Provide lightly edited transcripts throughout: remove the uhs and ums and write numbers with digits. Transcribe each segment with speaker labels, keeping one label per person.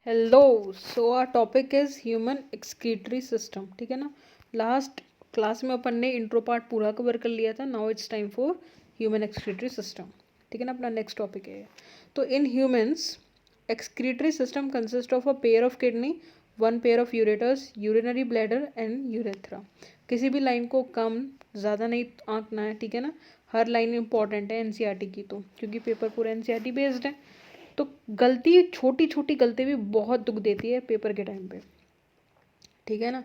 Speaker 1: Hello. So our topic is human excretory system. ठीक है ना। लास्ट क्लास में अपन ने इंट्रो पार्ट पूरा कवर कर लिया था। Now it's time for human excretory system. ठीक है ना। अपना नेक्स्ट टॉपिक है। तो in humans excretory system consist of a pair of kidney, one pair of ureters, urinary bladder and urethra. किसी भी लाइन को कम ज़्यादा नहीं आंकना है। ठीक है ना। हर लाइन इंपॉर्टेंट है एनसीईआरटी की, तो क्योंकि पेपर पूरा एनसीईआरटी बेस्ड है। तो गलती, छोटी छोटी गलती भी बहुत दुख देती है पेपर के टाइम पे। ठीक है ना।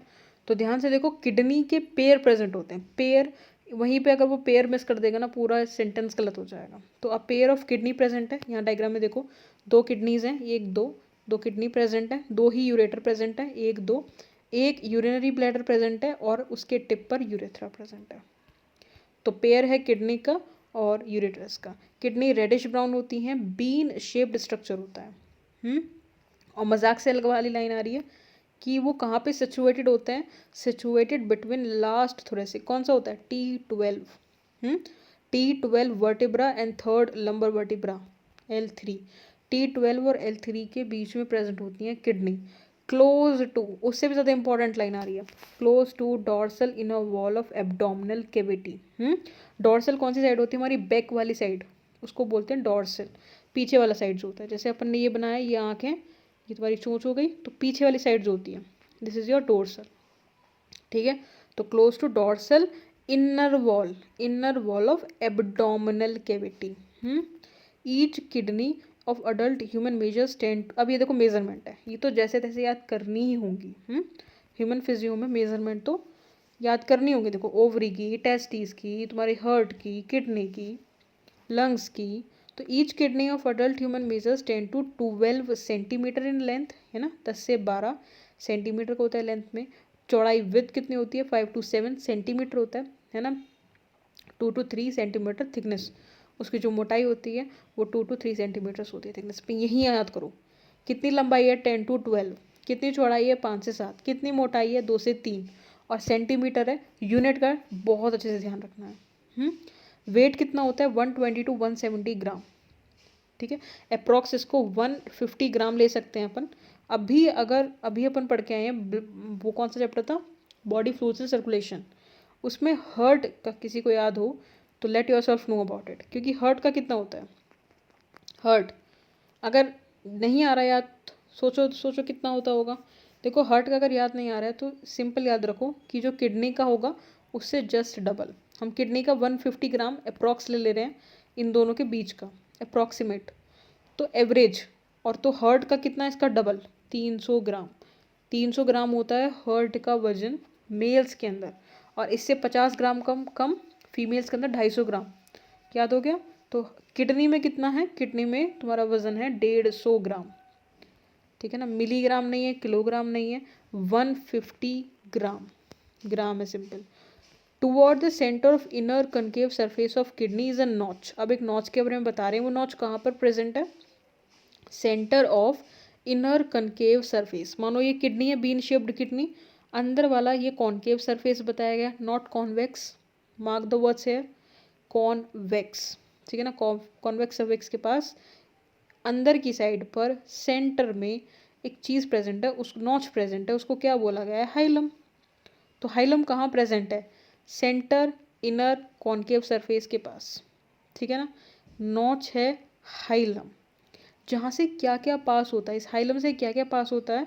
Speaker 1: तो ध्यान से देखो, किडनी के पेयर प्रेजेंट होते हैं। पेयर, वहीं पे अगर वो पेयर मिस कर देगा ना, पूरा सेंटेंस गलत हो जाएगा। तो अब पेयर ऑफ किडनी प्रेजेंट है। यहाँ डायग्राम में देखो, दो किडनीज हैं, एक दो, दो किडनी प्रेजेंट है, दो ही यूरेटर प्रेजेंट है, एक दो, एक यूरिनरी ब्लैडर प्रेजेंट है और उसके टिप पर यूरेथ्रा प्रेजेंट है। तो पेयर है किडनी का और यूरेटरस का। किडनी रेडिश ब्राउन होती हैं, बीन शेप्ड स्ट्रक्चर होता है। और मजाक से अलग वाली लाइन आ रही है कि वो कहाँ पे सिचुएटेड होते हैं। सिचुएटेड बिटवीन लास्ट थोरेसिक, कौन सा होता है, T12। T12 vertebra and third lumbar vertebra L3। T12 और L3 के बीच में प्रेजेंट होती हैं किडनी। क्लोज टू, उससे भी ज़्यादा इंपॉर्टेंट लाइन आ रही है, close to dorsal inner wall of abdominal cavity. Dorsal कौन सी साइड होती है, हमारी बैक वाली साइड, उसको बोलते हैं डॉर्सल। पीछे वाला साइड जो होता है, जैसे अपन ने ये बनाया, ये आँखें, ये तुम्हारी चोंच हो गई, तो पीछे वाली साइड जो होती है, दिस इज योर डोर्सल। ठीक है। तो close to dorsal inner wall of abdominal cavity. Each kidney of adult human measures 10। अब ये देखो मेजरमेंट है, ये तो जैसे तैसे याद करनी ही होंगी। ह्यूमन फिजियो में मेजरमेंट तो याद करनी होंगी। देखो, ओवरी की, टेस्टिस की, तुम्हारे हार्ट की, किडनी की, लंग्स की। तो each kidney of adult human measures 10 to 12 centimetre in length, है ना, 10 से 12 सेंटीमीटर का होता है लेंथ में। चौड़ाई विथ कितनी होती है, 5 to 7 सेंटीमीटर होता है ना। 2 to 3 सेंटीमीटर थिकनेस, उसकी जो मोटाई होती है वो 2 to 3 सेंटीमीटर्स होती है थिकनेस पे। यही याद करो, कितनी लंबाई है 10 to 12, कितनी चौड़ाई है 5 से 7, कितनी मोटाई है 2 से 3, और सेंटीमीटर है यूनिट का, बहुत अच्छे से ध्यान रखना है। वेट कितना होता है, 120 to 170 ग्राम। ठीक है। अप्रॉक्स इसको 150 ग्राम ले सकते हैं अपन। अभी अपन पढ़ के आए हैं, वो कौन सा चैप्टर था, बॉडी फ्लूइड्स एंड सर्कुलेशन। उसमें हर्ट का किसी को याद हो तो let your self know about it, क्योंकि हर्ट का कितना होता है, हर्ट अगर नहीं आ रहा याद, सोचो सोचो कितना होता होगा। देखो, हार्ट का अगर याद नहीं आ रहा है तो सिंपल याद रखो कि जो किडनी का होगा उससे जस्ट डबल। हम किडनी का 150 ग्राम अप्रॉक्स ले रहे हैं, इन दोनों के बीच का अप्रॉक्सीमेट, तो एवरेज। और तो हार्ट का कितना है, इसका डबल, 300 ग्राम। 300 ग्राम होता है हार्ट का वजन मेल्स के अंदर, और इससे 50 ग्राम कम कम फीमेल्स के अंदर 250 ग्राम। याद हो गया। तो किडनी में कितना है, किडनी में तुम्हारा वजन है 150 ग्राम। ठीक है ना, मिलीग्राम नहीं है, किलोग्राम नहीं है, 150 ग्राम, ग्राम है simple. Toward the centre of inner concave surface of kidney is a notch. अब एक नॉच के बारे में बता रहे हैं, वो नॉच कहाँ पर प्रेजेंट है, centre of inner concave surface. मानो ये किडनी है, बीन शेप्ड किडनी, अंदर वाला ये कॉनकेव सरफेस बताया गया, not convex. Mark the words है, कॉन्वेक्स। ठीक है ना। कॉन्वेक्स सर्विक्स के पास अंदर की साइड पर सेंटर में एक चीज़ प्रेजेंट है, उस नॉच प्रेजेंट है, उसको क्या बोला गया है, हाइलम। तो हाइलम कहाँ प्रेजेंट है, सेंटर इनर कॉनकेव सरफेस के पास। ठीक है ना। नॉच है हाइलम, जहाँ से क्या क्या पास होता है, इस हाइलम से क्या क्या पास होता है,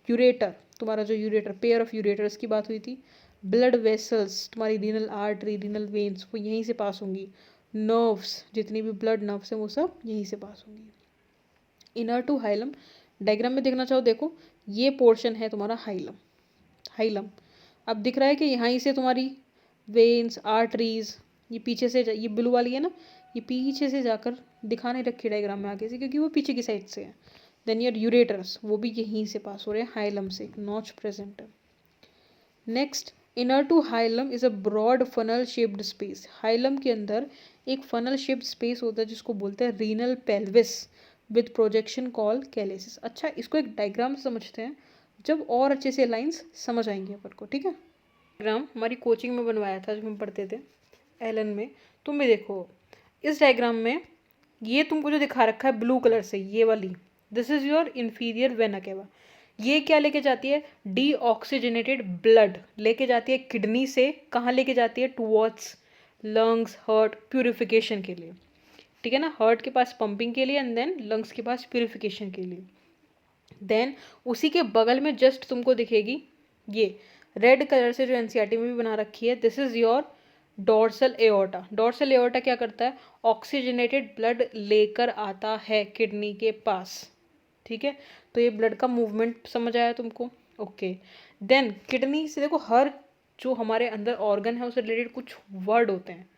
Speaker 1: यूरेटर, तुम्हारा जो यूरेटर, पेयर ऑफ यूरेटर्स की बात हुई थी। ब्लड वेसल्स, तुम्हारी रीनल आर्टरी, रीनल वेन्स, वो यहीं से पास होंगी। नर्व्स, जितनी भी ब्लड नर्व्स हैं वो सब यहीं से पास होंगी। इनर टू हाइलम, डायग्राम में देखना चाहो, देखो ये पोर्शन है तुम्हारा हाइलम। हाइलम अब दिख रहा है कि यहाँ से तुम्हारी वेन्स, आर्टरीज, ये पीछे से ये ब्लू वाली है ना, ये पीछे से जाकर दिखा नहीं रखी डायग्राम में आगे से, क्योंकि वो पीछे की साइड से है। देन योर यूरेटर्स, वो भी यहीं से पास हो रहे हैं, हाइलम से एक नॉच प्रेजेंट है। Next, inner to hilum is a broad funnel shaped space. Hilum के अंदर एक फनल शेप्ड स्पेस होता है जिसको बोलते हैं renal pelvis with projection call calyces. अच्छा, इसको एक डायग्राम से समझते हैं, जब और अच्छे से लाइंस समझ आएंगी अपन को। ठीक है। डायग्राम हमारी कोचिंग में बनवाया था जब हम पढ़ते थे एलन में। तुम भी देखो इस डायग्राम में, ये तुमको जो दिखा रखा है ब्लू कलर से, ये वाली this is your inferior vena cava. ये क्या लेके जाती है, डीऑक्सीजनेटेड ब्लड लेके जाती है किडनी से, कहाँ लेके जाती है, टूवर्ड्स लंग्स, हार्ट, प्यूरिफिकेशन के लिए, ठीक है ना, हार्ट के पास पंपिंग के लिए एंड देन लंग्स के पास प्यूरिफिकेशन के लिए। देन उसी के बगल में जस्ट तुमको दिखेगी ये रेड कलर से जो एनसीईआरटी में भी बना रखी है, this is your dorsal aorta. Dorsal aorta क्या करता है, ऑक्सीजनेटेड ब्लड लेकर आता है किडनी के पास, ठीक है। तो ये ब्लड का मूवमेंट समझ आया तुमको, ओके। देन किडनी से देखो हर जो हमारे अंदर ऑर्गन है उससे रिलेटेड कुछ वर्ड होते हैं,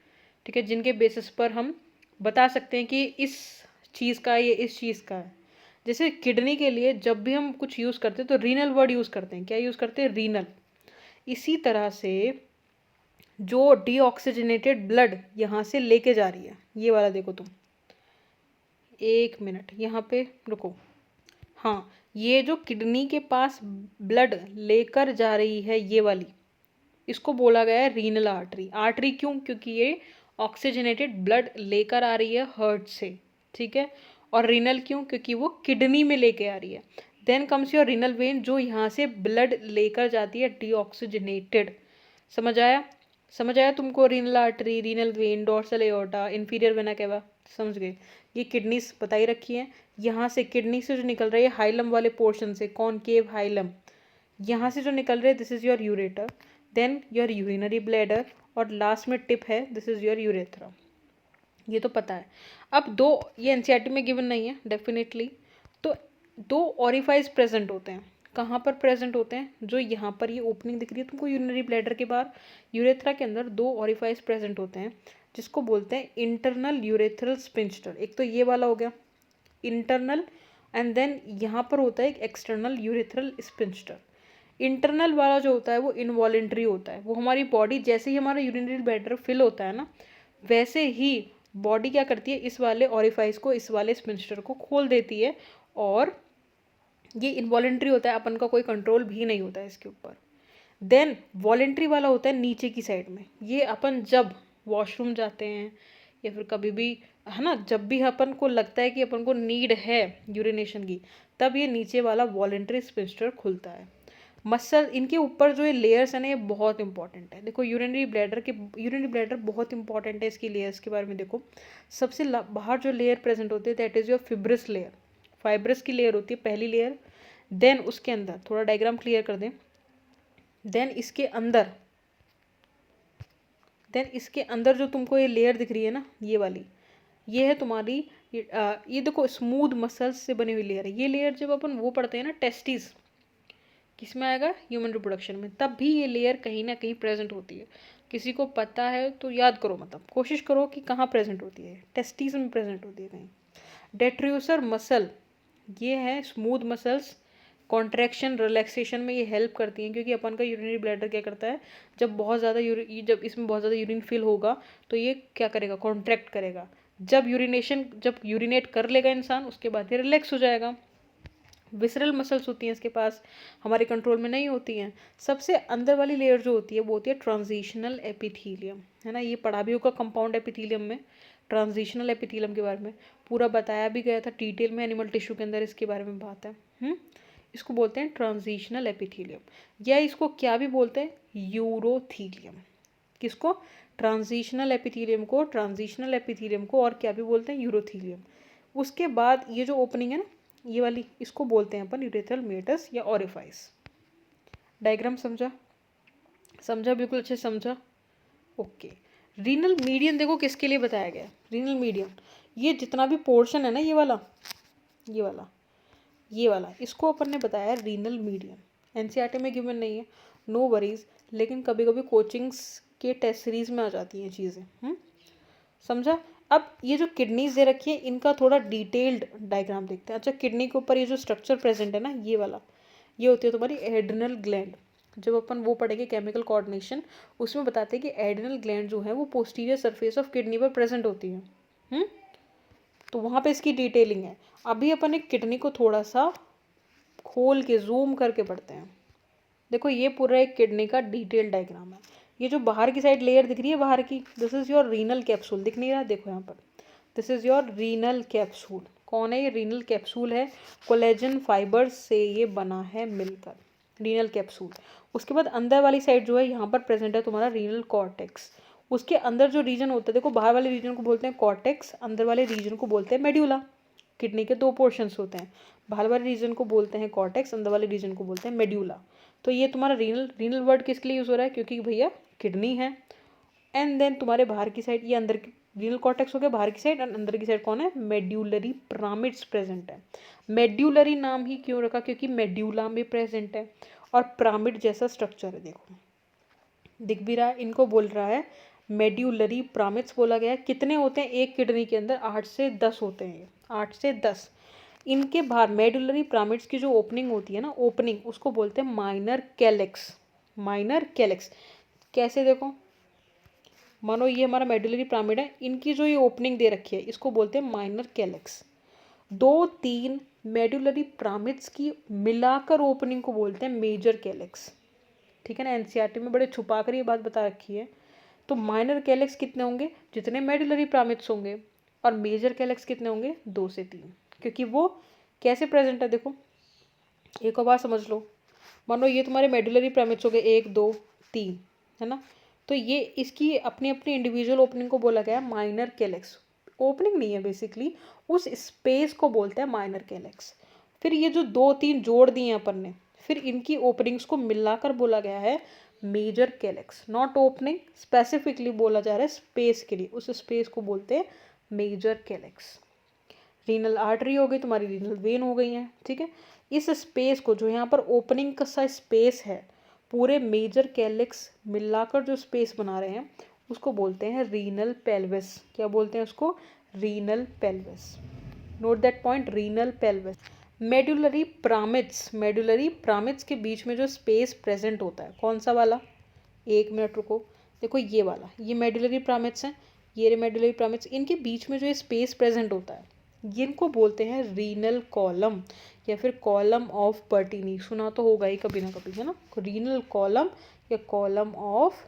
Speaker 1: ठीक है, जिनके बेसिस पर हम बता सकते हैं कि इस चीज़ का ये इस चीज़ का है। जैसे किडनी के लिए जब भी हम कुछ यूज़ करते हैं तो रीनल वर्ड यूज़ करते हैं, क्या यूज़ करते हैं, रीनल। इसी तरह से जो डीऑक्सीजनेटेड ब्लड यहाँ से लेके जा रही है, ये वाला देखो तुम, एक मिनट यहाँ पे रुको, हाँ, ये जो किडनी के पास ब्लड लेकर जा रही है ये वाली, इसको बोला गया है रीनल आर्टरी। आर्टरी क्यों, क्योंकि ये ऑक्सीजनेटेड ब्लड लेकर आ रही है हार्ट से, ठीक है। और रीनल क्यों, क्योंकि वो किडनी में लेके आ रही है। Then comes your renal vein जो यहाँ से ब्लड लेकर जाती है डीऑक्सीजनेटेड। समझ आया, समझ आया तुमको, renal artery, renal vein, dorsal aorta, inferior vena cava, समझ गए। ये किडनीज बताई रखी है, यहाँ से किडनी से जो निकल रही है हाइलम वाले पोर्शन से, कॉनकेव हाइलम, यहाँ से जो निकल रहे हैं this is your ureter, then your urinary bladder, और लास्ट में टिप है दिस इज योर यूरेथ्रा। ये तो पता है। अब दो, ये एनसीईआरटी में गिवन नहीं है डेफिनेटली, तो दो ऑरिफाइज प्रेजेंट होते हैं, कहाँ पर प्रेजेंट होते हैं, जो यहाँ पर ये ओपनिंग दिख रही है तुमको यूरिनरी ब्लैडर के बाहर, यूरेथ्रा के अंदर दो ऑरिफाइज प्रेजेंट होते हैं जिसको बोलते हैं इंटरनल यूरेथ्रल स्पिंस्टर। एक तो ये वाला हो गया इंटरनल, एंड देन यहाँ पर होता है एक एक्सटर्नल यूरेथ्रल स्पिंस्टर। इंटरनल वाला जो होता है वो इनवॉलेंट्री होता है, वो हमारी बॉडी जैसे ही हमारा यूरिनरी ब्लैडर फिल होता है ना, वैसे ही बॉडी क्या करती है, इस वाले ऑरिफाइस को, इस वाले स्पिंस्टर को खोल देती है, और ये इनवॉलेंट्री होता है, अपन का कोई कंट्रोल भी नहीं होता है इसके ऊपर। देन वॉलेंट्री वाला होता है नीचे की साइड में, ये अपन जब वॉशरूम जाते हैं या फिर कभी भी, है ना, जब भी अपन को लगता है कि अपन को नीड है यूरिनेशन की, तब ये नीचे वाला वॉलेंट्री स्पिंस्टर खुलता है। मसल, इनके ऊपर जो ये लेयर्स है ना, ये बहुत इंपॉर्टेंट है। देखो यूरिनरी ब्लैडर बहुत इंपॉर्टेंट है, इसकी लेयर्स के बारे में देखो। सबसे बाहर जो लेयर प्रेजेंट होती है that is your fibrous layer, fibrous की लेयर होती है पहली लेयर। देन उसके अंदर थोड़ा डायग्राम क्लियर कर दें, देन इसके अंदर जो तुमको ये लेयर दिख रही है ना, ये वाली, ये है तुम्हारी, ये देखो स्मूथ मसल्स से बनी हुई लेयर है। ये लेयर जब अपन वो पढ़ते हैं ना टेस्टिस, किस में आएगा, ह्यूमन रिप्रोडक्शन में, तब भी ये लेयर कहीं ना कहीं प्रेजेंट होती है। किसी को पता है तो याद करो, मतलब कोशिश करो कि कहाँ प्रेजेंट होती है, टेस्टिस में प्रेजेंट होती है कहीं। डेट्रियोसर मसल, ये है स्मूथ मसल्स, कॉन्ट्रैक्शन रिलैक्सेशन में ये हेल्प करती हैं, क्योंकि अपन का यूरिनरी ब्लैडर क्या करता है, जब इसमें बहुत ज़्यादा यूरिन फिल होगा तो ये क्या करेगा, कॉन्ट्रैक्ट करेगा। जब यूरिनेट कर लेगा इंसान, उसके बाद ये रिलैक्स हो जाएगा। विसरल मसल्स होती हैं इसके पास, हमारे कंट्रोल में नहीं होती हैं। सबसे अंदर वाली लेयर जो होती है वो होती है ट्रांजिशनल एपिथीलियम, है ना, ये पढ़ा भी होगा कंपाउंड एपिथीलियम में। ट्रांजिशनल एपिथीलियम के बारे में पूरा बताया भी गया था डिटेल में, एनिमल टिश्यू के अंदर इसके बारे में बात है। इसको बोलते हैं ट्रांजिशनल एपिथीलियम, या इसको क्या भी बोलते हैं, यूरोथीलियम। किसको, ट्रांजिशनल एपिथीलियम को और क्या भी बोलते हैं, यूरोथीलियम। उसके बाद ये जो ओपनिंग है ना, ये वाली, इसको बोलते हैं अपन यूरेथ्रल मेटस या ऑरिफाइस। डायग्राम समझा, बिल्कुल अच्छे समझा, ओके। रीनल मीडियन देखो किसके लिए बताया गया, रीनल मीडियन, ये जितना भी पोर्शन है ना, ये वाला, इसको अपन ने बताया रीनल मीडियन। एनसीईआरटी में गिवन नहीं है, नो वरीज, लेकिन कभी कभी कोचिंग्स के टेस्ट सीरीज में आ जाती हैं चीज़ें, समझा। अब ये जो किडनीज दे रखी है, इनका थोड़ा डिटेल्ड डायग्राम देखते हैं। अच्छा, किडनी के ऊपर ये जो स्ट्रक्चर प्रेजेंट है ना, ये वाला, ये होती है तुम्हारी एड्रिनल ग्लैंड। जब अपन वो पढ़ेंगे केमिकल कोऑर्डिनेशन, उसमें बताते हैं कि एड्रिनल ग्लैंड जो है वो पोस्टीरियर सरफेस ऑफ किडनी पर प्रेजेंट होती है। तो वहाँ पे इसकी डिटेलिंग है। अभी अपन एक किडनी को थोड़ा सा खोल के जूम करके पढ़ते हैं। देखो ये पूरा एक किडनी का डिटेल डायग्राम है। ये जो बाहर की साइड लेयर दिख रही है बाहर की, this is your renal capsule, दिख नहीं रहा, देखो यहाँ पर, this is your renal capsule, कौन है ये? रीनल कैप्सूल है, कोलेजन फाइबर से ये बना है मिलकर, रीनल कैप्सूल। उसके बाद अंदर वाली साइड जो है यहाँ पर प्रेजेंट है तुम्हारा रीनल कॉर्टेक्स। उसके अंदर जो रीजन होता है, देखो बाहर वाले रीजन को बोलते हैं कॉर्टेक्स, अंदर वाले रीजन को बोलते हैं मेड्यूला। किडनी के दो पोर्शंस होते हैं, बाहर वाले रीजन को बोलते हैं कॉर्टेक्स, अंदर वाले रीजन को बोलते हैं मेड्यूला। तो ये तुम्हारा रीनल वर्ड किस लिए यूज़ हो रहा है? क्योंकि भैया किडनी है। एंड देन तुम्हारे बाहर की साइड, ये अंदर की रीनल कॉर्टेक्स हो गया बाहर की साइड, और अंदर की साइड कौन है? मेड्यूलरी पिरामिड्स प्रेजेंट है। मेड्यूलरी नाम ही क्यों रखा? क्योंकि मेड्यूला में प्रेजेंट है और पिरामिड जैसा स्ट्रक्चर है। देखो दिख भी रहा है, इनको बोल रहा है मेड्यूलरी पिरामिड्स बोला गया है। कितने होते हैं एक किडनी के अंदर? 8 से 10 होते हैं, 8 से 10। इनके बाहर मेडुलरी पिरामिड्स की जो ओपनिंग होती है ना, ओपनिंग, उसको बोलते हैं माइनर कैलेक्स। माइनर कैलेक्स कैसे? देखो मानो ये हमारा मेडुलरी पिरामिड है, इनकी जो ये ओपनिंग दे रखी है इसको बोलते हैं माइनर कैलेक्स। 2-3 मेडुलरी पिरामिड्स की मिलाकर ओपनिंग को बोलते हैं मेजर कैलेक्स। ठीक है ना, एनसीईआरटी में बड़े छुपा कर ये बात बता रखी है। तो माइनर कैलेक्स कितने होंगे? जितने मेडुलरी पिरामिड्स होंगे। और मेजर कैलेक्स कितने होंगे? 2 से 3, क्योंकि वो कैसे प्रेजेंट है? देखो एक और बात समझ लो, मानो ये तुम्हारे मेडुलरी पिरामिड्स हो गए 1 2 3, है ना। तो ये इसकी अपनी अपनी इंडिविजुअल ओपनिंग को बोला गया है माइनर कैलेक्स। ओपनिंग नहीं है बेसिकली, उस स्पेस को बोलते हैं माइनर कैलेक्स। फिर ये जो 2-3 जोड़ दिए हैं अपन ने, फिर इनकी ओपनिंग्स को मिलाकर बोला गया है major calyx. Not opening, specifically बोला जा रहा है स्पेस के लिए, उस स्पेस को बोलते हैं मेजर कैलेक्स। रीनल आर्टरी हो गई तुम्हारी, रीनल वेन हो गई है। ठीक है, इस स्पेस को जो यहाँ पर ओपनिंग का सा स्पेस है, पूरे मेजर कैलेक्स मिलाकर जो स्पेस बना रहे हैं उसको बोलते हैं रीनल पेल्विस। क्या बोलते हैं उसको? Renal pelvis. Note that point, renal pelvis. Medullary pyramids, medullary pyramids के बीच में जो स्पेस प्रेजेंट होता है, कौन सा वाला? 1 मिनट रुको, देखो ये वाला, ये मेडुलरी पिरामिड्स हैं, ये मेडुलरी पिरामिड्स, इनके बीच में जो स्पेस प्रेजेंट होता है जिनको बोलते हैं रीनल कॉलम या फिर कॉलम ऑफ पर्टिनी। सुना तो होगा ही कभी ना कभी, है ना, रीनल कॉलम या कॉलम ऑफ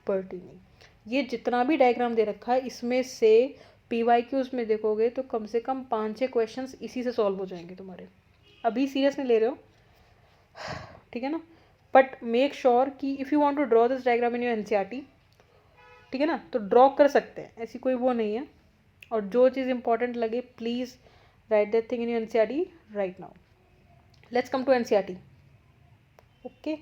Speaker 1: पर्टिनी। ये जितना भी डायग्राम दे रखा है इसमें से पीवाईक्यूज में देखोगे तो कम से कम 5-6 क्वेश्चंस इसी से सॉल्व हो जाएंगे तुम्हारे। अभी सीरियस नहीं ले रहे हो, ठीक है ना। बट मेक श्योर कि if you want to draw this diagram in your NCERT, ठीक है ना, तो ड्रॉ कर सकते हैं, ऐसी कोई वो नहीं है। और जो चीज़ इंपॉर्टेंट लगे please write that thing in your NCERT right now. Let's come to NCERT. Okay,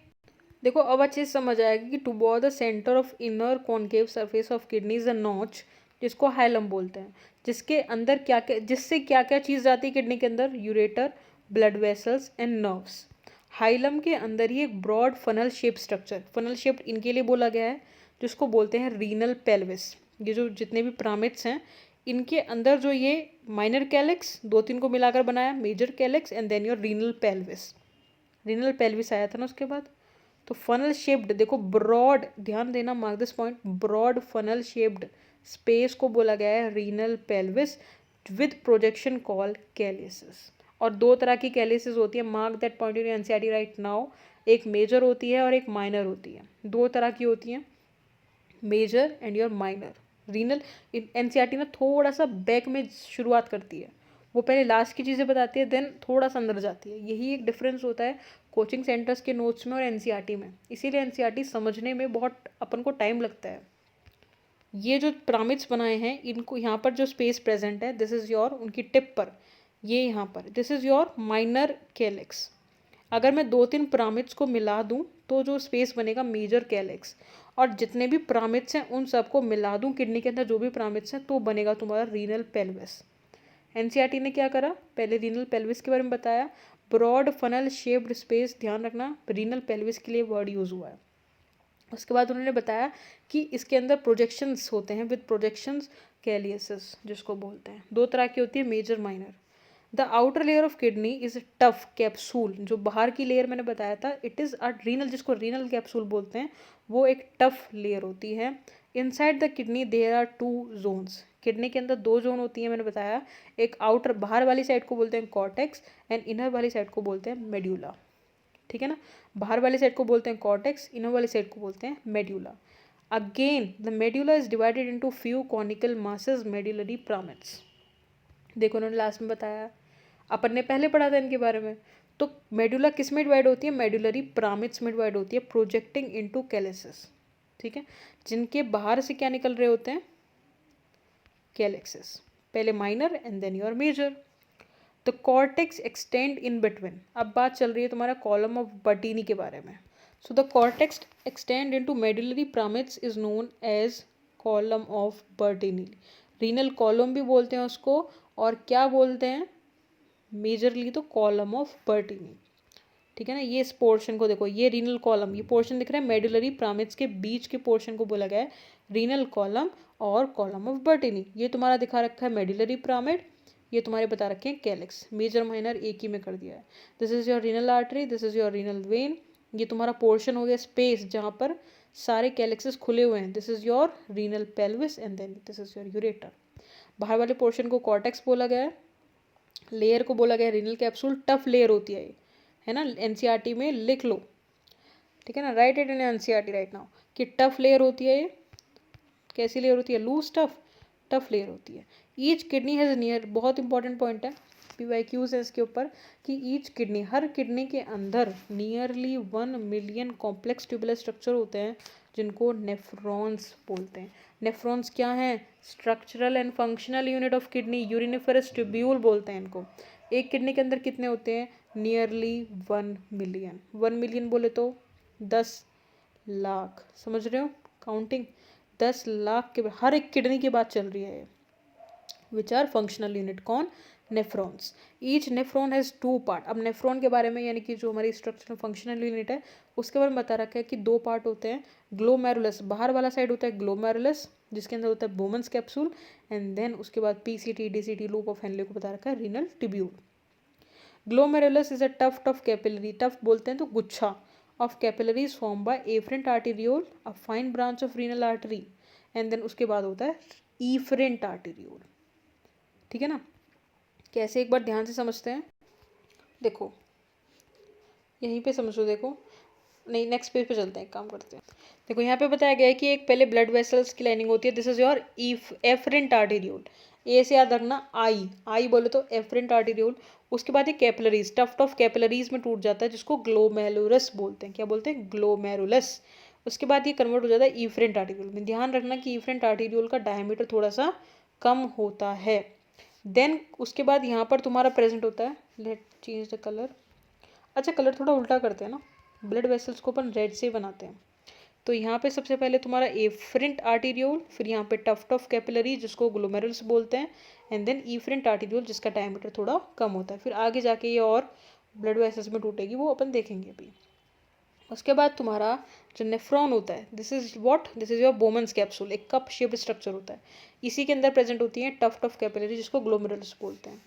Speaker 1: देखो अब अच्छे से समझ आएगी कि toward the centre of inner concave surface of kidney is a notch, जिसको हाइलम बोलते हैं, जिसके अंदर क्या क्या, जिससे क्या क्या चीज़ जाती है किडनी के अंदर? Ureter, blood vessels and nerves. Hilum के अंदर ही एक broad funnel shape structure, funnel shape इनके लिए बोला गया है, जिसको बोलते हैं रीनल पेल्विस। ये जो जितने भी पिरामिड्स हैं इनके अंदर जो ये माइनर कैलेक्स 2-3 को मिलाकर बनाया, major calyx and then your renal pelvis. Renal pelvis आया था ना उसके बाद। तो फनल शेप्ड, देखो ब्रॉड, ध्यान देना, mark this point, broad funnel shaped space को बोला गया है renal pelvis with projection call calyces. और 2 तरह की कैलिसिस होती है, mark that point in NCERT right now. एक मेजर होती है और एक माइनर होती है, 2 तरह की होती हैं, major and your minor. Renal NCERT ना थोड़ा सा बैक में शुरुआत करती है, वो पहले लास्ट की चीज़ें बताती है देन थोड़ा सा अंदर जाती है। यही एक डिफरेंस होता है कोचिंग सेंटर्स के नोट्स में और एनसीईआरटी में, इसीलिए एनसीईआरटी समझने में बहुत अपन को टाइम लगता है। ये जो पिरामिड्स बनाए हैं इनको, यहाँ पर जो स्पेस प्रेजेंट है दिस इज़ योर, उनकी टिप पर, ये यहाँ पर this is your minor calyx. अगर मैं 2-3 पिरामिड्स को मिला दूँ तो जो स्पेस बनेगा मेजर कैलेक्स, और जितने भी पिरामिड्स हैं उन सबको मिला दूँ किडनी के अंदर जो भी पिरामिड्स हैं तो बनेगा तुम्हारा रीनल पेल्विस। एनसीईआरटी ने क्या करा, पहले रीनल पेल्विस के बारे में बताया, ब्रॉड फनल शेप्ड स्पेस, ध्यान रखना रीनल पेल्विस के लिए वर्ड यूज़ हुआ है। उसके बाद उन्होंने बताया कि इसके अंदर प्रोजेक्शंस होते हैं विद प्रोजेक्शंस कैलियसिस, जिसको बोलते हैं, 2 तरह की होती है, major minor. The outer layer of kidney is tough capsule, जो बाहर की लेयर मैंने बताया था इट इज़ अ रीनल, जिसको रीनल कैप्सूल बोलते हैं, वो एक टफ लेयर होती है। Inside the kidney there are 2 zones, kidney के अंदर 2 जोन होती हैं मैंने बताया, एक आउटर बाहर वाली साइड को बोलते हैं कॉर्टेक्स एंड इनर वाली साइड को बोलते हैं मेड्यूला। ठीक है ना, बाहर वाली साइड को बोलते हैं कॉर्टेक्स, इनर वाली साइड को बोलते हैं medulla. Again the medulla is divided into few conical masses, medullary pyramids. देखो उन्होंने लास्ट में बताया, अपन ने पहले पढ़ा था इनके बारे में। तो मेडुला किस में डिवाइड होती है? मेडुलरी पिरामिड्स में डिवाइड होती है, प्रोजेक्टिंग इनटू कैलिसेस, ठीक है, जिनके बाहर से क्या निकल रहे होते हैं? कैलिसेस, पहले minor and then your major. The cortex extend in between, अब बात चल रही है तुम्हारा कॉलम ऑफ बर्टीनी के बारे में। So the cortex extend into medullary pyramids is known as column of Bertini. Renal column भी बोलते हैं उसको, और क्या बोलते हैं? मेजरली तो कॉलम ऑफ बर्टीनी, ठीक है ना। ये इस पोर्शन को देखो, ये रीनल कॉलम, ये पोर्शन दिख रहा है मेडुलरी पिरामिड्स के बीच के पोर्शन को बोला गया है रीनल कॉलम और कॉलम ऑफ बर्टीनी। ये तुम्हारा दिखा रखा है मेडुलरी पिरामिड, ये तुम्हारे बता रखे हैं कैलिक्स, मेजर माइनर एक ही में कर दिया है। This is your renal artery, this is your renal when, ये तुम्हारा पोर्शन हो गया स्पेस जहाँ पर सारे कैलिक्सेस खुले हुए हैं, this is your renal pelvis and then this is your ureter. बाहर वाले पोर्शन को कॉर्टेक्स बोला गया है, लेयर को बोला गया रीनल कैप्सूल, टफ लेयर होती है ना, एनसीईआरटी में लिख लो, ठीक है ना, right it in NCERT right now कि टफ लेयर होती है ये। कैसी लेयर होती है? लूज टफ लेयर होती है। ईच किडनी हैज़ नियर, बहुत इंपॉर्टेंट पॉइंट है, PYQs है इसके ऊपर, कि ईच किडनी, हर किडनी के अंदर nearly 1 million complex tubular structure होते हैं जिनको नेफ्रॉन्स बोलते हैं। नेफ्रॉन्स क्या हैं? Structural and functional unit of kidney, uriniferous tubule बोलते हैं इनको। एक किडनी के अंदर कितने होते हैं? Nearly 1 million. 1 मिलियन बोले तो 10 लाख, समझ रहे हो काउंटिंग? 10 लाख के हर एक किडनी की बात चल रही है, विच आर फंक्शनल यूनिट। कौन? Nephrons. Each nephron has 2 part. अब नेफ्रॉन के बारे में, यानी कि जो हमारी स्ट्रक्चरल फंक्शनल यूनिट है, उसके बारे में बता रखा है कि 2 पार्ट होते हैं। ग्लोमेरुलस, बाहर वाला साइड होता है ग्लोमेरुलस, जिसके अंदर होता है बोमन्स कैप्सूल, एंड देन उसके बाद PCT DCT loop of Henle को बता रखा है renal tubule. Glomerulus is a tuft of capillary, tuft बोलते हैं तो गुच्छा of capillaries form by afferent arteriole, a fine branch of renal artery, and then उसके बाद होता है ईफरेंट आर्टेरियोल, ठीक है ना। कैसे, एक बार ध्यान से समझते हैं, देखो यहीं पे समझो, देखो नहीं नेक्स्ट पेज पे चलते हैं, काम करते हैं। देखो यहाँ पे बताया गया है कि एक पहले ब्लड वेसल्स की लाइनिंग होती है, this is your afferent arteriole, A से याद रखना, आई बोले तो एफरेंट आर्टेरियोल। उसके बाद ये कैपिलरीज, टफ्ट ऑफ कैपिलरीज में टूट जाता है, जिसको ग्लोमेरुलस बोलते हैं। क्या बोलते हैं? ग्लोमेरुलस। उसके बाद ये कन्वर्ट हो जाता है ईफरेंट आर्टेरियोल में। ध्यान रखना कि ईफरेंट आर्टेरियोल का डायमीटर थोड़ा सा कम होता है। देन उसके बाद यहाँ पर तुम्हारा प्रेजेंट होता है, लेट चेंज द कलर, अच्छा कलर थोड़ा उल्टा करते हैं ना, ब्लड वेसल्स को अपन रेड से बनाते हैं। तो यहाँ पे सबसे पहले तुम्हारा एफरेंट आर्टेरियोल, फिर यहाँ पे टफ्ट ऑफ कैपिलरी जिसको ग्लोमेरुलस बोलते हैं, एंड देन ईफरेंट आर्टेरियोल जिसका डायमीटर थोड़ा कम होता है। फिर आगे जाके ये और ब्लड वेसल्स में टूटेगी, वो अपन देखेंगे अभी। उसके बाद तुम्हारा जो नेफ्रॉन होता है, this is what, this is your Bowman's capsule, एक कप शेप्ड स्ट्रक्चर होता है, इसी के अंदर प्रेजेंट होती है टफ्ट ऑफ कैपिलरी जिसको ग्लोमेरुलस बोलते हैं।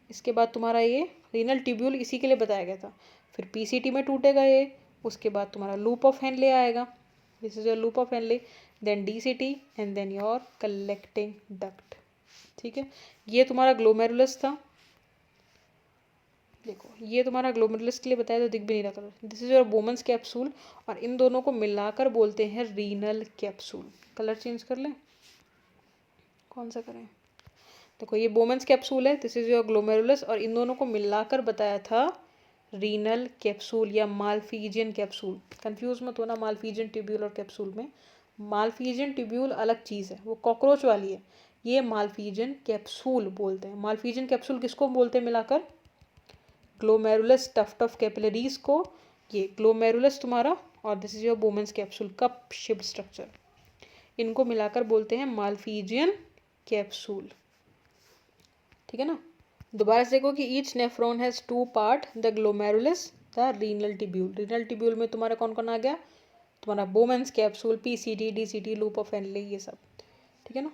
Speaker 1: इसके बाद तुम्हारा ये रीनल ट्यूब्यूल इसी के लिए बताया गया था। फिर PCT में टूटेगा ये, उसके बाद तुम्हारा लूप ऑफ हेनले आएगा, this is your loop of Henle, then DCT and then your collecting duct, ठीक है। ये तुम्हारा ग्लोमेरुलस था, देखो ये तुम्हारा ग्लोमेरुलस के लिए बताया तो दिख भी नहीं रहा colour, this is your Bowman's capsule, और इन दोनों को मिलाकर बोलते हैं रीनल कैप्सूल। कलर चेंज कर लें, कौन सा करें? देखो ये बोमन्स कैप्सूल है, दिस इज योर ग्लोमेरुलस, और इन दोनों को मिलाकर बताया था रीनल कैप्सूल या मालफिजियन कैप्सूल। कंफ्यूज मत होना मालफिजियन ट्यूब्यूल और कैप्सूल में, मालफिजियन ट्यूब्यूल अलग चीज़ है, वो कॉकरोच वाली है, ये मालफिजियन कैप्सूल बोलते हैं। मालफिजियन कैप्सूल किसको बोलते हैं मिलाकर? ग्लोमेरुलस टफ्ट ऑफ कैपिलरीज को, ये ग्लोमेरुलस तुम्हारा, और this is your Bowman's capsule cup shaped structure, इनको मिलाकर बोलते हैं मालफिजियन कैप्सूल, ठीक है ना। दोबारा से देखो कि each nephron has 2 part, the glomerulus, the renal tubule. Renal tubule में तुम्हारा कौन कौन आ गया? तुम्हारा Bowman's capsule, PCT DCT loop of Henle, ये सब, ठीक है ना।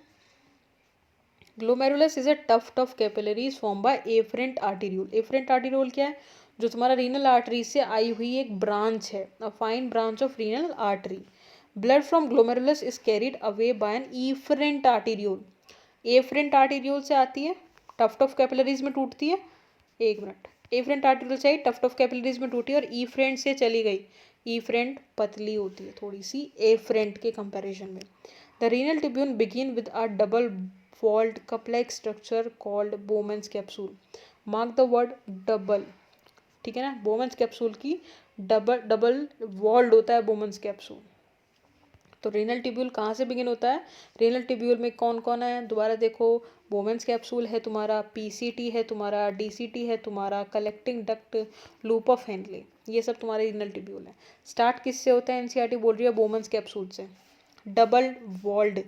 Speaker 1: Glomerulus is a tuft of capillaries form by afferent arteriole. Efferent arteriole क्या है? जो तुम्हारा रीनल आर्टरी से आई हुई एक ब्रांच है, a fine branch of renal artery. Blood from glomerulus is carried away by an efferent arteriole. Efferent arteriole से आती है, टफ्ट ऑफ कैपिलरीज में टूटती है, एक मिनट, एफरेंट आर्टेरियोल से आई, टफ्ट ऑफ कैपिलरीज में टूटी और ईफरेंट से चली गई। ईफरेंट पतली होती है थोड़ी सी एफरेंट के कंपैरिजन में। The renal tubule begin with a double walled cup like structure called Bowman's capsule. Mark the word double, ठीक है ना, बोमेंस कैप्सूल की डबल डबल वॉल्ड होता है बोमेंस कैप्सूल। तो रीनल ट्यूब्यूल कहाँ से बिगिन होता है, रीनल ट्यूब्यूल में कौन कौन है, दोबारा देखो, बोमेंस कैप्सूल है तुम्हारा, पीसीटी है तुम्हारा, डीसीटी है तुम्हारा, collecting duct, loop of Henle, ये सब तुम्हारे रीनल ट्यूब्यूल है। स्टार्ट किससे होता है, एनसीईआरटी बोल रही है बोमेंस कैप्सूल से। Double walled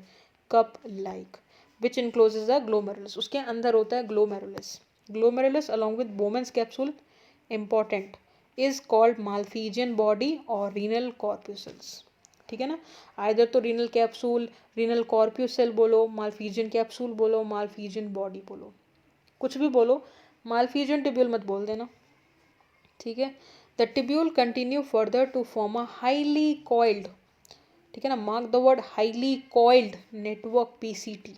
Speaker 1: cup like which encloses the glomerulus, उसके अंदर होता है glomerulus. Glomerulus along with Bowman's capsule important is called Malpighian body और रीनल कॉर्प्यूसल्स, ठीक है ना। आइदर तो रीनल कैप्सूल, रीनल कॉर्प्यूसल बोलो, माल्फीजियन कैप्सूल बोलो, माल्फीजियन बॉडी बोलो, कुछ भी बोलो, माल्फीजियन टिब्यूल मत बोल देना, ठीक है। The tubule continue further to form a highly coiled, ठीक है ना, mark the word highly coiled network PCT.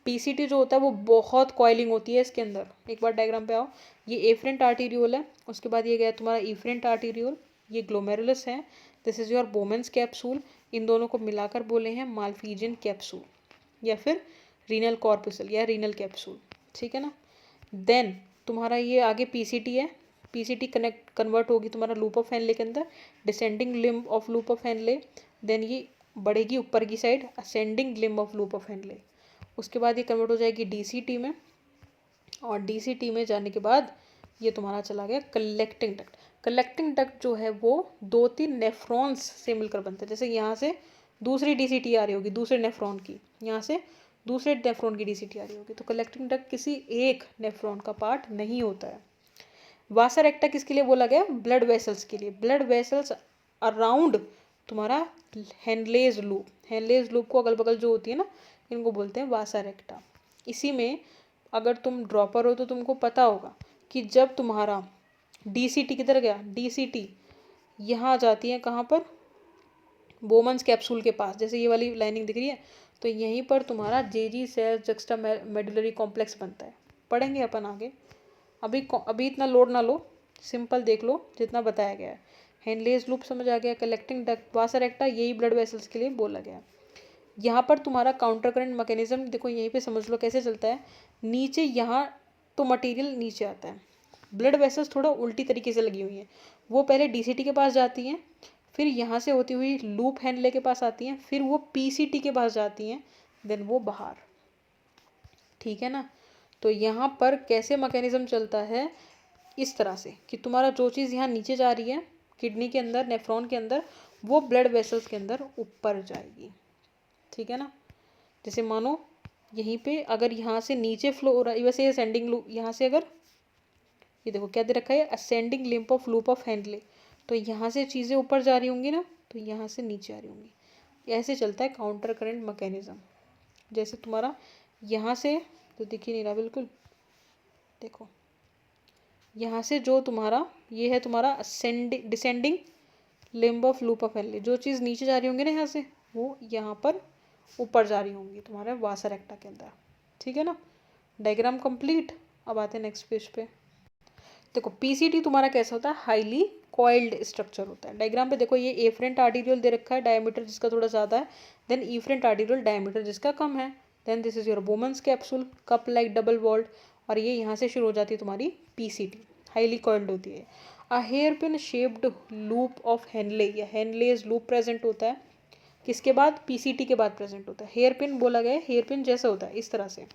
Speaker 1: PCT जो होता है वो बहुत कॉइलिंग होती है इसके अंदर। एक बार डायग्राम पे आओ, ये एफरेंट आर्टीरियोल है, उसके बाद ये गया तुम्हारा इफरेंट आर्टीरियोल, ये ग्लोमेरुलस है, this is your Bowman's capsule, इन दोनों को मिलाकर बोले हैं माल्फीजियन कैप्सूल या फिर रीनल कॉर्पुसल या रीनल कैप्सूल, ठीक है ना। देन तुम्हारा ये आगे पीसीटी है, पीसीटी कन्वर्ट होगी तुम्हारा लूप ऑफ हेनले के अंदर, descending limb of loop of Henle, then ये बढ़ेगी ऊपर की side, ascending limb of loop of Henle, उसके बाद ये कन्वर्ट हो जाएगी डीसीटी में, और डीसीटी में जाने के बाद ये तुम्हारा चला गया कलेक्टिंग डक्ट। कलेक्टिंग डक्ट जो है वो 2-3 नेफ्रॉन्स से मिलकर बनता है, जैसे यहाँ से दूसरी डीसीटी आ रही होगी दूसरे नेफ्रॉन की, यहाँ से दूसरे नेफ्रॉन की डीसीटी आ रही होगी, तो कलेक्टिंग डक्ट किसी एक नेफ्रॉन का पार्ट नहीं होता है। वासा रेक्टा किसके लिए बोला गया, ब्लड वेसल्स के लिए, ब्लड वेसल्स अराउंड तुम्हारा हेनलेज लूप, हेनलेज लूप को अगल बगल जो होती है ना, इनको बोलते हैं वासा रेक्टा। इसी में अगर तुम ड्रॉपर हो तो तुमको पता होगा कि जब तुम्हारा डीसीटी किधर गया, डीसीटी यहाँ आ जाती है कहाँ पर, बोमन्स कैप्सूल के पास, जैसे ये वाली लाइनिंग दिख रही है, तो यहीं पर तुम्हारा JG cell juxta medullary complex बनता है, पढ़ेंगे अपन आगे, अभी इतना लोड ना लो, सिंपल देख लो जितना बताया गया है। हेनलेज लूप समझ आ गया, कलेक्टिंग डक्ट, वासा रेक्टा, यही ब्लड वेसल्स के लिए बोला गया। यहाँ पर तुम्हारा काउंटर करंट मैकेनिज्म देखो, यहीं पे समझ लो कैसे चलता है, नीचे यहाँ तो मटेरियल नीचे आता है, ब्लड वेसल्स थोड़ा उल्टी तरीके से लगी हुई हैं, वो पहले डीसीटी के पास जाती हैं, फिर यहाँ से होती हुई लूप हेनले के पास आती हैं, फिर वो पीसीटी के पास जाती हैं, देन वो बाहर, ठीक है ना। तो यहाँ पर कैसे मैकेनिज्म चलता है, इस तरह से कि तुम्हारा जो चीज़ यहाँ नीचे जा रही है किडनी के अंदर, नेफ्रॉन के अंदर, वो ब्लड वेसल्स के अंदर ऊपर जाएगी, ठीक है ना। जैसे मानो यहीं पे अगर यहाँ से नीचे फ्लो हो रहा है, वैसे असेंडिंग लूप, यहाँ से अगर ये देखो क्या दे रखा है, ascending limp of loop of Henley, तो यहाँ से चीज़ें ऊपर जा रही होंगी ना, तो यहाँ से नीचे आ रही होंगी, ऐसे चलता है काउंटर करंट मैकेनिज्म। जैसे तुम्हारा यहाँ से तो दिख ही नहीं रहा बिल्कुल, देखो यहाँ से जो तुम्हारा ये है तुम्हारा ascending descending limb of loop of Henley, जो चीज़ नीचे जा रही होंगी ना यहाँ से, वो यहाँ पर ऊपर जा रही होंगी तुम्हारे वासा रेक्टा के अंदर, ठीक है ना। Diagram complete. अब आते हैं नेक्स्ट पेज पे। देखो पीसीटी तुम्हारा कैसा होता है, हाईली कॉइल्ड स्ट्रक्चर होता है। डायग्राम पे देखो, ये एफरेंट आर्टीरियल दे रखा है, डायमीटर जिसका थोड़ा ज़्यादा है, देन इफरेंट आर्टीरियल डायमीटर जिसका कम है, then this is your Bowman's capsule cup like double walled, और ये यहाँ से शुरू हो जाती है तुम्हारी पीसीटी, हाईली कॉइल्ड होती है। A hairpin shaped loop of Henle या हेनलेज लूप प्रेजेंट होता है, किसके बाद, पीसीटी के बाद प्रेजेंट होता है। हेयर पिन बोला गया है, हेयर पिन जैसा होता है इस तरह से।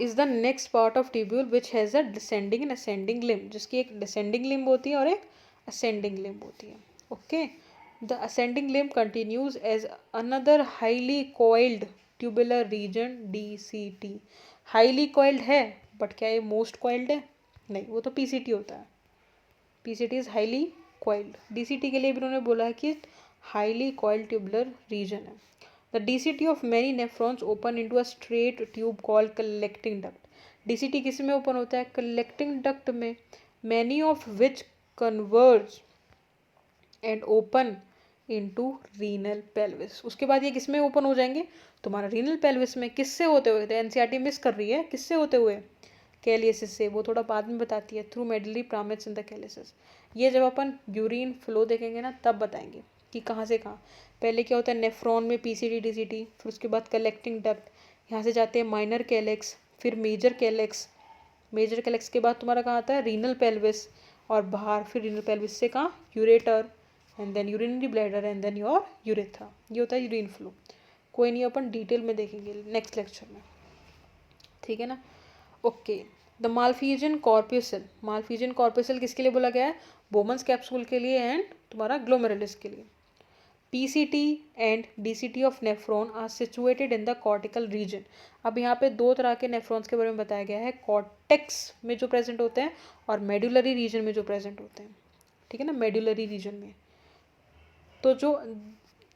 Speaker 1: Is the next part of tubule which has a descending and ascending limb, जिसकी एक डिसेंडिंग लिम्ब होती है और एक असेंडिंग लिम्ब होती है, okay. The ascending limb continues as another highly coiled tubular region DCT. Highly coiled है, but क्या ये मोस्ट कॉइल्ड है, नहीं, वो तो पीसीटी होता है, PCT is highly coiled. DCT के लिए भी उन्होंने बोला है कि हाईली कॉइल्ड ट्यूबुलर रीजन है। The DCT of many nephrons open into a straight tube called collecting duct. DCT किस में ओपन होता है, collecting duct में, many of which converge and open into renal pelvis. उसके बाद ये किस में ओपन हो जाएंगे, तुम्हारा renal pelvis में। किससे होते हुए, एनसीईआरटी मिस कर रही है, किससे होते हुए, कैलियसिस से, वो थोड़ा बाद में बताती है, through medullary pyramids in the calyces. ये जब अपन यूरिन फ्लो देखेंगे ना तब बताएंगे कि कहाँ से कहाँ। पहले क्या होता है, नेफ्रॉन में पीसीटी डीसीटी, फिर उसके बाद कलेक्टिंग डक्ट, यहाँ से जाते हैं माइनर कैलेक्स, फिर मेजर कैलेक्स, मेजर कैलेक्स के बाद तुम्हारा कहाँ आता है रीनल पेल्विस, और बाहर फिर रीनल पेल्विस से कहाँ ureter, and then urinary bladder, and then your urethra. ये होता है यूरिन फ्लो। कोई नहीं, अपन डिटेल में देखेंगे नेक्स्ट लेक्चर में, ठीक है ना। Okay, the Malpighian corpuscle, Malpighian corpuscle किसके लिए बोला गया है, बोमन्स कैप्सूल के लिए एंड तुम्हारा ग्लोमेरुलस के लिए। PCT and DCT of nephron are situated in the cortical region. अब यहाँ पे दो तरह के नेफ्रॉन्स के बारे में बताया गया है, कॉर्टेक्स में जो प्रेजेंट होते हैं और मेडुलरी रीजन में जो प्रेजेंट होते हैं, ठीक है ना, मेडुलरी रीजन में। तो जो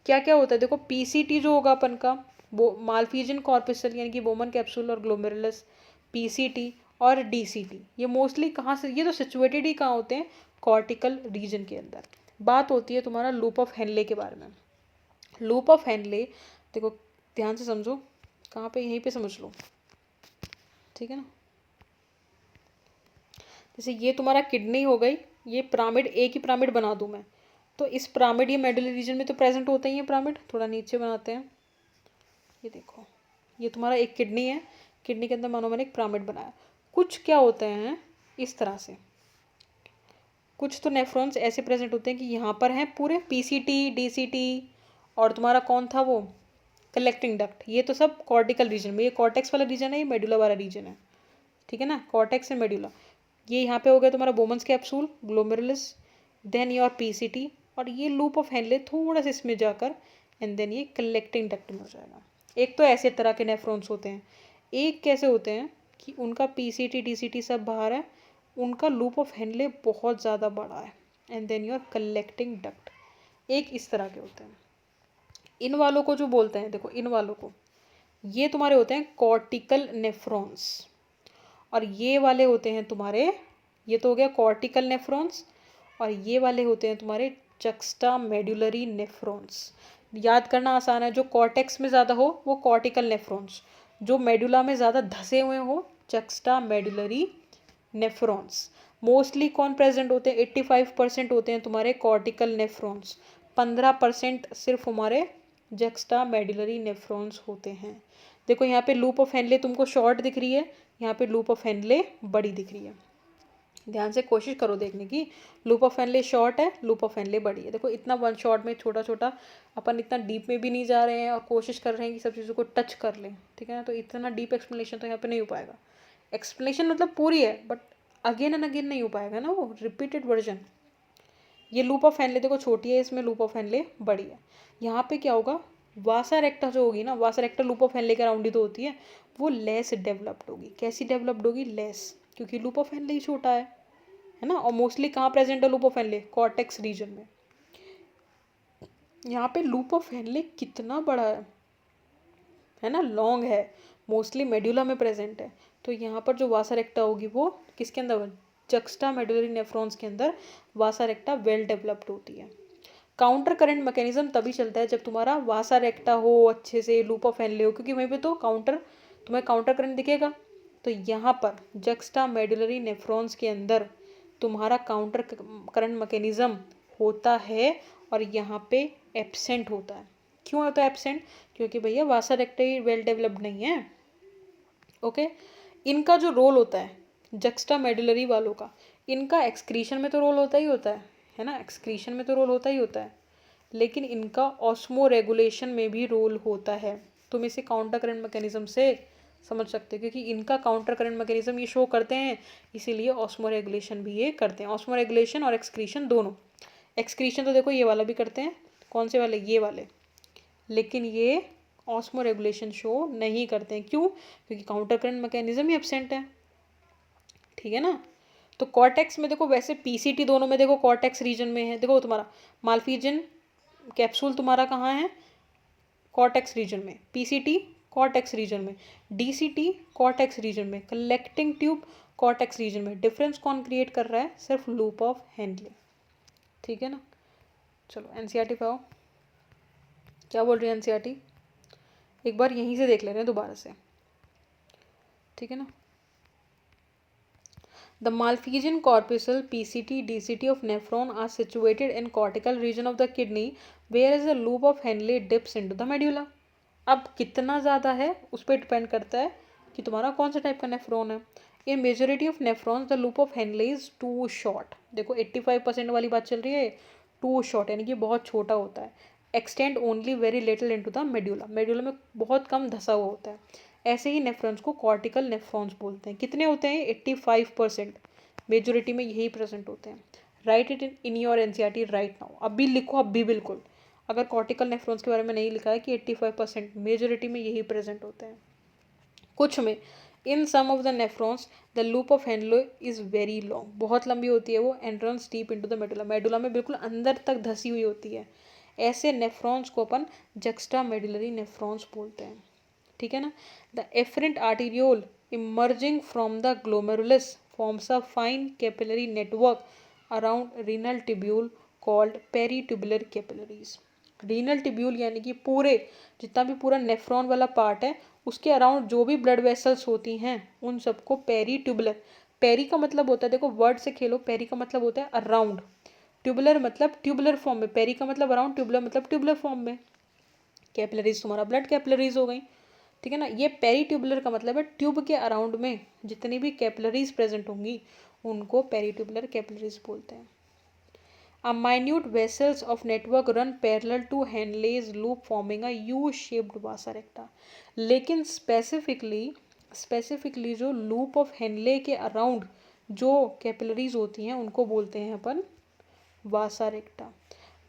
Speaker 1: क्या क्या होता है देखो, PCT जो होगा अपन का, वो मालफिजियन कॉर्पस्कल यानी कि बोमन कैप्सूल और ग्लोमेरुलस, PCT और DCT, ये मोस्टली कहाँ से, ये तो सिचुएटेड ही कहाँ होते हैं, कॉर्टिकल रीजन के अंदर। बात होती है तुम्हारा लूप ऑफ हेनले के बारे में। लूप ऑफ हेनले देखो, ध्यान से समझो, कहाँ पे, यहीं पे समझ लो, ठीक है ना। जैसे ये तुम्हारा किडनी हो गई, ये पिरामिड, एक ही पिरामिड बना दूँ मैं, तो इस पिरामिड, ये मेडुलरी रीजन में तो प्रेजेंट होता ही है पिरामिड। थोड़ा नीचे बनाते हैं, ये देखो, ये तुम्हारा एक किडनी है, किडनी के अंदर मानो मैंने एक पिरामिड बनाया। कुछ क्या होते हैं इस तरह से, कुछ तो नेफ्रॉन्स ऐसे प्रेजेंट होते हैं कि यहाँ पर हैं पूरे, PCT DCT, और तुम्हारा कौन था वो कलेक्टिंग डक्ट, ये तो सब कॉर्टिकल रीजन में, ये कॉर्टेक्स वाला रीजन है, ये मेडुला वाला रीजन है, ठीक है ना, कॉर्टेक्स एंड मेडुला। ये यहाँ पे हो गया तुम्हारा Bowman's capsule, glomerulus, then your PCT, और ये लूप ऑफ हेनले थोड़ा सा इसमें जाकर, एंड देन ये कलेक्टिंग डक्ट में हो जाएगा। एक तो ऐसे तरह के नेफ्रॉन्स होते हैं, एक कैसे होते हैं कि उनका PCT DCT सब बाहर है, उनका लूप ऑफ हेनले बहुत ज़्यादा बड़ा है, and then your collecting duct, एक इस तरह के होते हैं। इन वालों को जो बोलते हैं देखो, इन वालों को, ये तुम्हारे होते हैं कॉर्टिकल नेफ्रॉन्स, और ये वाले होते हैं तुम्हारे, ये तो हो गया कॉर्टिकल नेफ्रॉन्स, और ये वाले होते हैं तुम्हारे जक्स्टा मेडुलरी नेफ्रॉन्स। याद करना आसान है, जो कॉर्टेक्स में ज़्यादा हो वो कॉर्टिकल नेफ्रॉन्स, जो मेडुला में ज़्यादा धसे हुए हो जक्स्टा मेडुलरी नेफ्रॉन्स। मोस्टली कौन प्रेजेंट होते हैं, 85% होते हैं तुम्हारे कॉर्टिकल नेफ्रॉन्स, 15% सिर्फ हमारे जक्स्टा मेडुलरी नेफ्रॉन्स होते हैं। देखो यहाँ पे लूप ऑफ हेनले तुमको शॉर्ट दिख रही है, यहाँ पे लूप ऑफ हेनले बड़ी दिख रही है। ध्यान से कोशिश करो देखने की, लूप ऑफ हेनले शॉर्ट है, लूप ऑफ हेनले बड़ी है। देखो इतना वन शॉट में छोटा छोटा, अपन इतना डीप में भी नहीं जा रहे हैं और कोशिश कर रहे हैं कि सब चीज़ों को टच कर लें, ठीक है ना। तो इतना डीप एक्सप्लेनेशन तो यहाँ पे नहीं हो पाएगा। एक्सप्लेनेशन मतलब पूरी है, बट अगेन एंड अगेन नहीं हो पाएगा ना, वो रिपीटेड वर्जन। ये लूप ऑफ हेनले देखो छोटी है, इसमें लूप ऑफ हेनले बड़ी है। यहाँ पे क्या होगा, वासा रेक्टा जो होगी ना, वासा रेक्टा लूप ऑफ हेनले के अराउंड ही तो होती है, वो लेस डेवलप्ड होगी। कैसी डेवलप्ड होगी, लेस, क्योंकि लूप ऑफ हेनले ही छोटा है ना। और मोस्टली कहाँ प्रेजेंट है loop of Henle, cortex region में। यहाँ पे लूप ऑफ हेनले कितना बड़ा है ना, लॉन्ग है, मोस्टली मेडुला में प्रेजेंट है। तो यहाँ पर जो वासा रेक्टा होगी वो किसके अंदर, जक्स्टा मेडुलरी नेफ्रॉन्स के अंदर वासा रेक्टा वेल डेवलप्ड होती है। काउंटर करंट मैकेनिज्म तभी चलता है जब तुम्हारा वासा रेक्टा हो अच्छे से, लूप ऑफ हेनले हो, क्योंकि वहीं पे तो तुम्हें काउंटर करंट दिखेगा। तो यहाँ पर जक्स्टा मेडुलरी नेफ्रॉन्स के अंदर तुम्हारा काउंटर करंट मैकेनिज्म होता है, और यहाँ पे एब्सेंट होता है। क्यों होता है एब्सेंट, क्योंकि भैया वासा रेक्टा वेल डेवलप्ड नहीं है। ओके, इनका जो रोल होता है जक्स्टा मेडुलरी वालों का, इनका एक्सक्रीशन में तो रोल होता ही होता है ना, एक्सक्रीशन में तो रोल होता ही होता है, लेकिन इनका ऑस्मो रेगुलेशन में भी रोल होता है। तुम इसे काउंटर करंट मैकेनिज्म से समझ सकते हो, क्योंकि इनका काउंटर करंट मैकेनिज्म ये शो करते हैं, इसीलिए ऑस्मो रेगुलेशन भी ये करते हैं। ऑस्मो रेगुलेशन और एक्सक्रीशन दोनों। एक्सक्रीशन तो देखो ये वाला भी करते हैं, कौन से वाले, ये वाले, लेकिन ये ऑस्मो रेगुलेशन शो नहीं करते हैं। क्यों, क्योंकि काउंटर करंट मैकेनिज्म ही एब्सेंट है, ठीक है ना। तो कॉर्टेक्स में देखो, वैसे PCT दोनों में देखो कॉर्टेक्स रीजन में है। देखो तुम्हारा मालफिजियन कैप्सूल तुम्हारा कहाँ है, कॉर्टेक्स रीजन में, PCT कॉर्टेक्स रीजन में, DCT कॉर्टेक्स रीजन में, कलेक्टिंग ट्यूब कॉर्टेक्स रीजन में। डिफरेंस कौन क्रिएट कर रहा है, सिर्फ लूप ऑफ हेनले, ठीक है ना। चलो NCERT पे आओ, क्या बोल रही है NCERT, एक बार यहीं से देख ले रहे हैं दोबारा से, ठीक है ना। The Malpighian corpuscle, PCT, DCT of nephron are situated in cortical region of the kidney, whereas the loop of Henle dips into the medulla. अब कितना ज़्यादा है उस पर डिपेंड करता है कि तुम्हारा कौन सा टाइप का नेफ्रॉन है। In majority of nephrons the loop of Henle is too short. देखो 85% वाली बात चल रही है, टू शॉर्ट यानी कि बहुत छोटा होता है। Extend only very little into the medulla, medulla में बहुत कम धसा हुआ होता है। ऐसे ही नेफ्रॉन्स को कॉर्टिकल नेफ्रॉन्स बोलते हैं। कितने होते हैं? 85%। मेजोरिटी में यही प्रेजेंट होते हैं। Right it in your NCERT right now, अभी लिखो, अभी बिल्कुल। अगर कॉर्टिकल नेफ्रॉन्स के बारे में नहीं लिखा है कि 85%, मेजोरिटी में यही प्रेजेंट होते हैं। कुछ में in some of the nephrons the loop of Henle is very long, बहुत लंबी होती है वो, and runs deep into the medulla, medulla में बिल्कुल अंदर तक धसी हुई होती है। ऐसे नेफ्रॉन्स को अपन जक्स्टा मेडुलरी नेफ्रॉन्स बोलते हैं। ठीक है ना। The efferent arteriole emerging from the glomerulus forms a fine capillary network around renal tubule called peritubular capillaries. Renal tubule यानी कि पूरे जितना भी पूरा नेफ्रॉन वाला पार्ट है उसके अराउंड जो भी ब्लड वेसल्स होती हैं उन सबको पेरीट्यूबुलर, पेरी का मतलब होता है, देखो वर्ड से खेलो, पेरी का मतलब होता है अराउंड, ट्यूबुलर मतलब ट्यूबुलर फॉर्म में, पेरी का मतलब अराउंड, ट्यूबुलर मतलब ट्यूबुलर फॉर्म में। कैपिलरीज तुम्हारा ब्लड कैपिलरीज हो गई। ठीक है ना। ये पेरीट्यूबुलर का मतलब है ट्यूब के अराउंड में जितनी भी कैपिलरीज प्रेजेंट होंगी उनको पेरीट्यूबुलर कैपिलरीज बोलते हैं। A minute vessels of network run parallel to Henle's loop forming a U-shaped vasa recta। लेकिन स्पेसिफिकली जो लूप ऑफ हेनले के अराउंड जो कैपिलरीज होती हैं उनको बोलते हैं अपन vasa recta.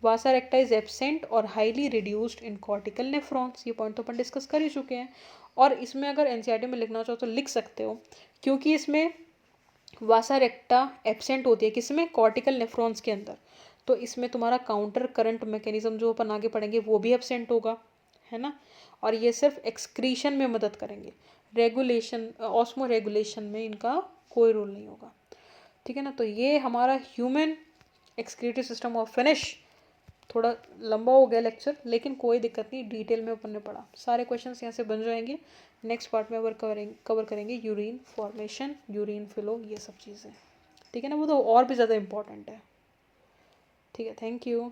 Speaker 1: Vasa recta is absent और highly reduced in cortical nephrons. ये पॉइंट तो अपन डिस्कस कर ही चुके हैं। और इसमें अगर एनसीईआरटी में लिखना चाहो तो लिख सकते हो, क्योंकि इसमें वासा रेक्टा एब्सेंट होती है किसमें? कॉर्टिकल नेफ्रॉन्स के अंदर। तो इसमें तुम्हारा काउंटर करंट मैकेनिज्म जो अपन आगे पढ़ेंगे वो भी एब्सेंट होगा, है ना। और ये सिर्फ एक्सक्रीशन में मदद करेंगे, रेगुलेशन ऑस्मो रेगुलेशन में इनका कोई रोल नहीं होगा। ठीक है ना। तो ये हमारा ह्यूमन एक्सक्रीटरी सिस्टम और फिनिश। थोड़ा लंबा हो गया लेक्चर, लेकिन कोई दिक्कत नहीं, डिटेल में अपन ने पढ़ा, सारे क्वेश्चंस यहाँ से बन जाएंगे। नेक्स्ट पार्ट में कवर करेंगे यूरिन फॉर्मेशन, यूरिन फ्लो, ये सब चीज़ें। ठीक है ना। वो तो और भी ज़्यादा इंपॉर्टेंट है। ठीक है, थैंक यू।